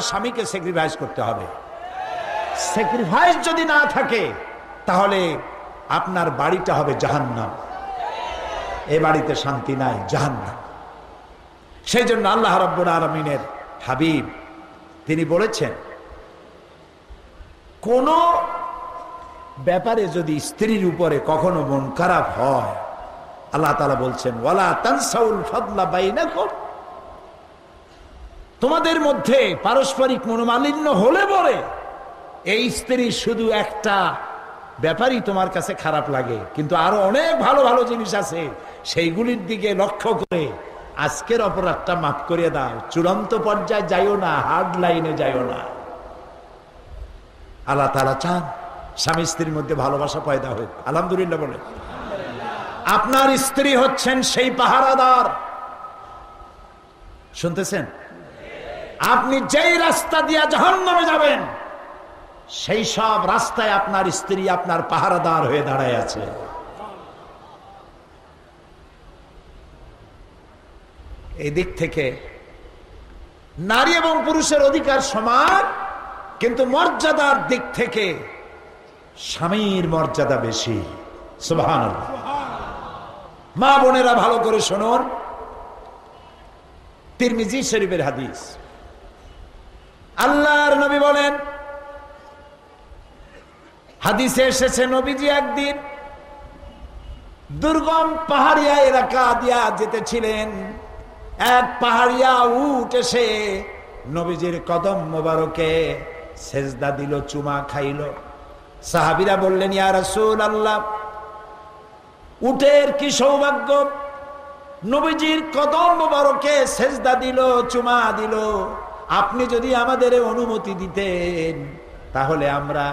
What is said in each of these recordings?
স্বামীকে স্যাক্রিফাইস করতে হবে। স্যাক্রিফাইস যদি না থাকে তাহলে আপনার বাড়িটা হবে জাহান্নাম। এ বাড়িতে শান্তি নাই, জাহান্নাম। সেই জন্য আল্লাহ রাব্বুল আলামিনের হাবিব তিনি বলেছেন, কোন ব্যাপারে যদি স্ত্রীর উপরে কখনো মন খারাপ হয়, আল্লাহ তাআলা বলছেন ওয়ালা তানসাউল ফাদলা বাইনাকুম, তোমাদের মধ্যে পারস্পরিক মনোমালিন্য হলে পরে এই স্ত্রী শুধু একটা ব্যাপারই তোমার কাছে খারাপ লাগে, কিন্তু আরো অনেক ভালো ভালো জিনিস আছে, সেইগুলির দিকে লক্ষ্য করে আজকের অপরাধটা মাফ করে দাও। চূড়ান্ত পর্যায়ে যাইও না, হার্ড লাইনে যাইও না। আল্লাহ তাআলা চান স্বামী স্ত্রীর মধ্যে ভালোবাসা পয়দা হোক। আলহামদুলিল্লাহ বলে। আপনার স্ত্রী হচ্ছেন সেই পাহারাদার, শুনতেছেন? আপনি যেই রাস্তা দিয়ে জাহান্নামে যাবেন সেই সব রাস্তায় আপনার স্ত্রী আপনার পাহারাদার হয়ে দাঁড়ায় আছে। এই দিক থেকে নারী এবং পুরুষের অধিকার সমান, কিন্তু মর্যাদার দিক থেকে স্বামীর মর্যাদা বেশি। সুবহানাল্লাহ। মা বোনেরা ভালো করে শুনুন, তিরমিজি শরীফের হাদিস। আল্লাহর নবী বলেন, হাদিসে এসেছে নবীজি একদিন দুর্গম পাহাড়িয়া এলাকা দিয়া যেতেছিলেন। এক পাহাড়িয়া উট এসে নবীজির কদম মোবারকে সেজদা দিল, চুমা খাইল। সাহাবীরা বললেন, ইয়া রাসূলুল্লাহ, উটের কি সৌভাগ্য, নবীজির কদম মোবারকে সেজদা দিল, চুমা দিল। আপনি যদি আমাদের অনুমতি দিতেন তাহলে আমরা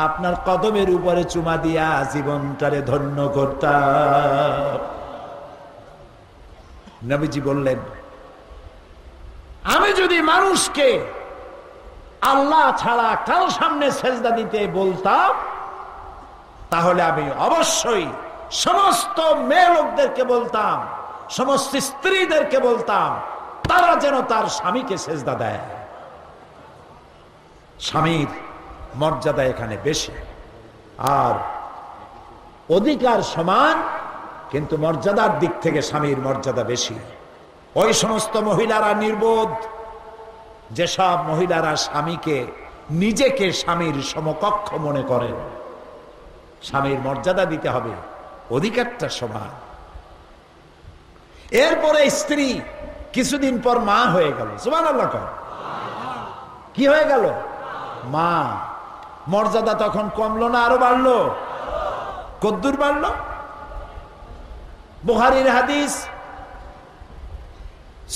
আপনার কদমের উপরে চুমা দিয়া জীবনটারে ধন্য করতাম। নবীজি বললেন, আমি যদি মানুষকে আল্লাহ ছাড়া কারো সামনে সেজদা দিতে বলতাম তাহলে আমি অবশ্যই সমস্ত মেয়ে লোকদেরকে বলতাম, সমস্ত স্ত্রীদেরকে বলতাম তারা যেন তার স্বামীকে সেজদা দেয়। স্বামীর মর্যাদা এখানে বেশি, আর অধিকার সমান, কিন্তু মর্যাদার দিক থেকে স্বামীর মর্যাদা বেশি। ওই সমস্ত মহিলারা নির্বোধ, যেসব মহিলারা স্বামীকে নিজেকে স্বামীর সমকক্ষ মনে করেন। স্বামীর মর্যাদা দিতে হবে, অধিকারটা সমান। এরপরে স্ত্রী কিছুদিন পর মা হয়ে গেল। সুবহানাল্লাহ। কি হয়ে গেল? মা। মর্যাদা তখন কমলো না আরো বাড়লো? কদ্দুর বাড়লো? বুখারীর হাদিস,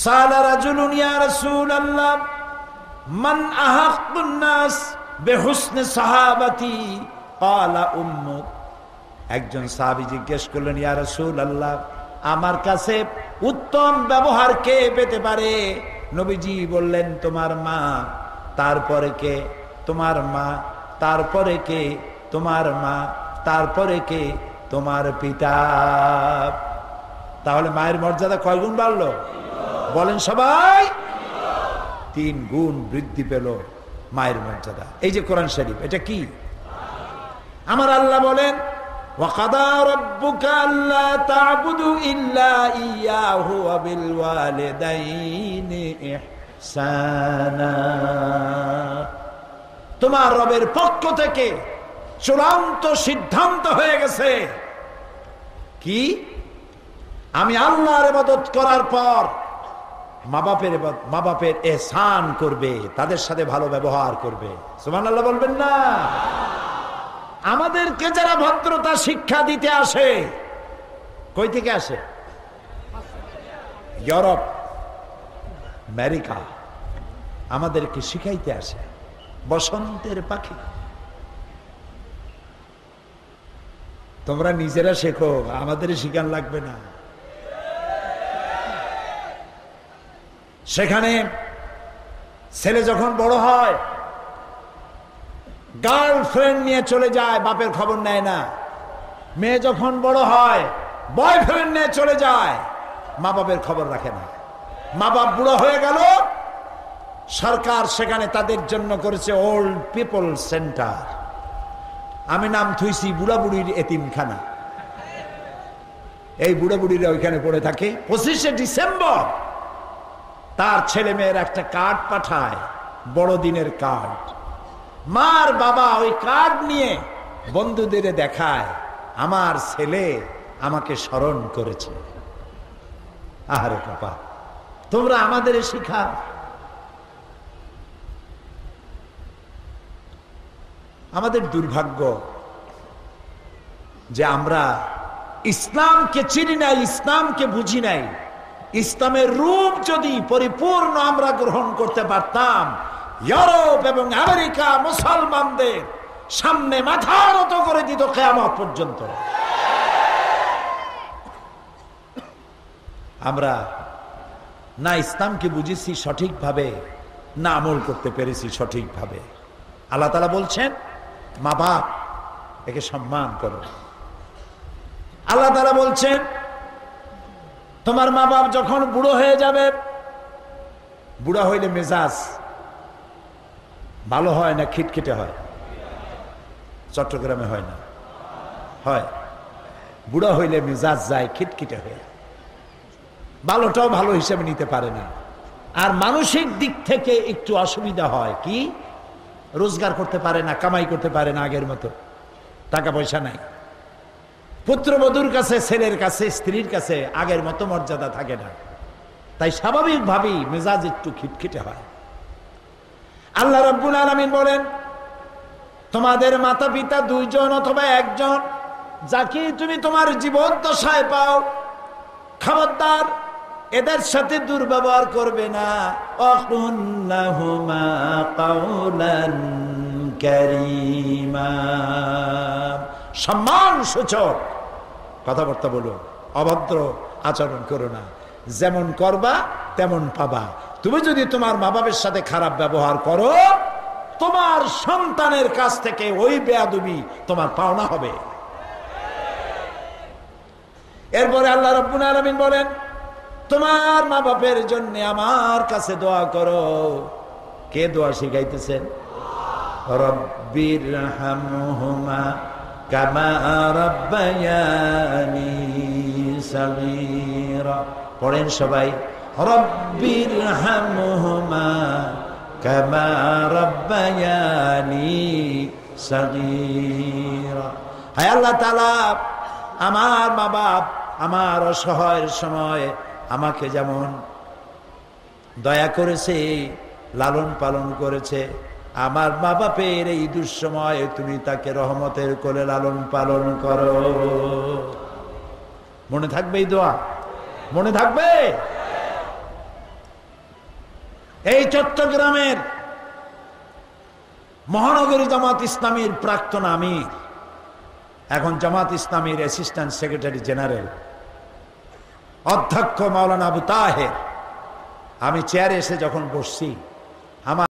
সালা রাজুলুন ইয়া রাসূলুল্লাহ মান আহাক্কুন নাস বিহুসনি সাহাবাতি ক্বালা উম্মুক। একজন সাহাবী জিজ্ঞেস করলেন, ইয়া রাসূলুল্লাহ, আমার কাছে উত্তম ব্যবহার কে পেতে পারে? নবীজি বললেন, তোমার মা। তারপরে কে? তোমার মা। তারপরে কে? তোমার মা। তারপরে কে? তোমার পিতা। তাহলে মায়ের মর্যাদা কয় গুণ বাড়লো? বলেন সবাই। 3 গুণ বৃদ্ধি পেল মায়ের মর্যাদা। এই যে কোরআন শরীফ, এটা কি? আমার আল্লাহ বলেন, وَقَضَى رَبُّكَ أَلَّا تَعْبُدُوا إِلَّا إِيَّاهُ وَبِالْوَالِدَيْنِ إِحْسَانًا। তোমার রবের পক্ষ থেকে চূড়ান্ত সিদ্ধান্ত হয়ে গেছে কি? আমি আল্লাহর ইবাদত করার পর মা বাপের ইহসান করবে, তাদের সাথে ভালো ব্যবহার করবে। সুবহানাল্লাহ বলবেন না? আমাদেরকে যারা ভদ্রতা শিক্ষা দিতে আসে, কই থেকে আসে? ইউরোপ, আমেরিকা, আমাদেরকে শিখাইতে আসে। বসন্তের পাখি, তোমরা নিজেরা শেখো, আমাদের শিখান লাগবে না। সেখানে ছেলে যখন বড় হয় গার্লফ্রেন্ড নিয়ে চলে যায়, বাপের খবর নেয় না। মেয়ে যখন বড় হয় বয়ফ্রেন্ড নিয়ে চলে যায়, মা বাপের খবর রাখে না। মা বাপ বুড়ো হয়ে গেল, সরকার সেখানে তাদের জন্য করেছে ওল্ড পিপল সেন্টার। আমি নাম থুইছি বুড়া বুড়ির এতিমখানা। এই বুড়া বুড়িরা ওইখানে পড়ে থাকে। 25শে ডিসেম্বর তার ছেলে মেয়ের একটা কার্ড পাঠায়, বড়দিনের কার্ড। মার বাবা ওই কার্ড নিয়ে বন্ধুদের দেখায়, আমার ছেলে আমাকে স্মরণ করেছে। আহারে বাবা, তোমরা আমাদের শিখা। আমাদের দুর্ভাগ্য যে আমরা ইসলামকে চিনি নাই, ইসলামকে বুঝি নাই। ইসলামের রূপ যদি পরিপূর্ণ আমরা গ্রহণ করতে পারতাম, ইউরোপ এবং আমেরিকা মুসলমানদের সামনে মাথা নত করে দিত কিয়ামত পর্যন্ত। আমরা না ইসলামকে বুঝেছি সঠিকভাবে, না আমল করতে পেরেছি সঠিকভাবে। আল্লাহ তাআলা বলছেন, মা বাপ একে সম্মান করো। আল্লাহ তাআলা বলছেন, তোমার মা বাপ যখন বুড়ো হয়ে যাবে, বুড়া হইলে মেজাজ ভালো হয় না খিটখিটে হয়? চট্টগ্রামে হয় না? হয়। বুড়া হইলে মেজাজ যায় খিটখিটে হয়ে, ভালোটাও ভালো হিসেবে নিতে পারে না। আর মানসিক দিক থেকে একটু অসুবিধা হয়, কি রোজগার করতে পারে না, কামাই করতে পারে না আগের মতো, টাকা পয়সা নাই। পুত্রবধূর কাছে, ছেলের কাছে, স্ত্রীর কাছে আগের মতো মর্যাদা থাকে না। তাই স্বাভাবিকভাবেই মেজাজ একটু খিটখিটে হয়। আল্লাহ রাব্বুল আলামিন বলেন, তোমাদের মাতা পিতা দুইজন অথবা একজন, যাকে তুমি তোমার জীবন দশায় পাও, খবরদার এদের সাথে দুর্ব্যবহার করবে না। অকুল্লাহুমা কাওলান কারীমা, সম্মান সূচক কথাবার্তা বলো, অভদ্র আচরণ করো না। যেমন করবা তেমন পাবা। তুমি যদি তোমার মা বাবার সাথে খারাপ ব্যবহার করো, তোমার সন্তানের কাছ থেকে ওই বেয়াদবি তোমার পাওনা হবে। এরপরে আল্লাহ রাব্বুল আলামিন বলেন, তোমার মা বাপের জন্য আমার কাছে দোয়া করো। কে দোয়া শিখাইতেছেন? রব্বিরহামহুমা কামা রাব্বায়ানি সাগীরা। পড়েন সবাই, রব্বিরহামহুমা কামা রাব্বায়ানি সাগীরা। হায় আল্লাহ তাআলা, আমার মা বাপ আমার অসহায়ের সময় আমাকে যেমন দয়া করেছে, লালন পালন করেছে, আমার মা বাপের এই দুঃসময়ে তুমি তাকে রহমতের কোলে লালন পালন করো। মনে থাকবে এই দোয়া? মনে থাকবে? এই চট্টগ্রামের মহানগরী জামাত ইসলামীর প্রাক্তন আমির, এখন জামাত ইসলামীর অ্যাসিস্ট্যান্ট সেক্রেটারি জেনারেল অধ্যক্ষ মাওলানা আবু তাহের, আমি চেয়ারে এসে যখন বসছি, আমার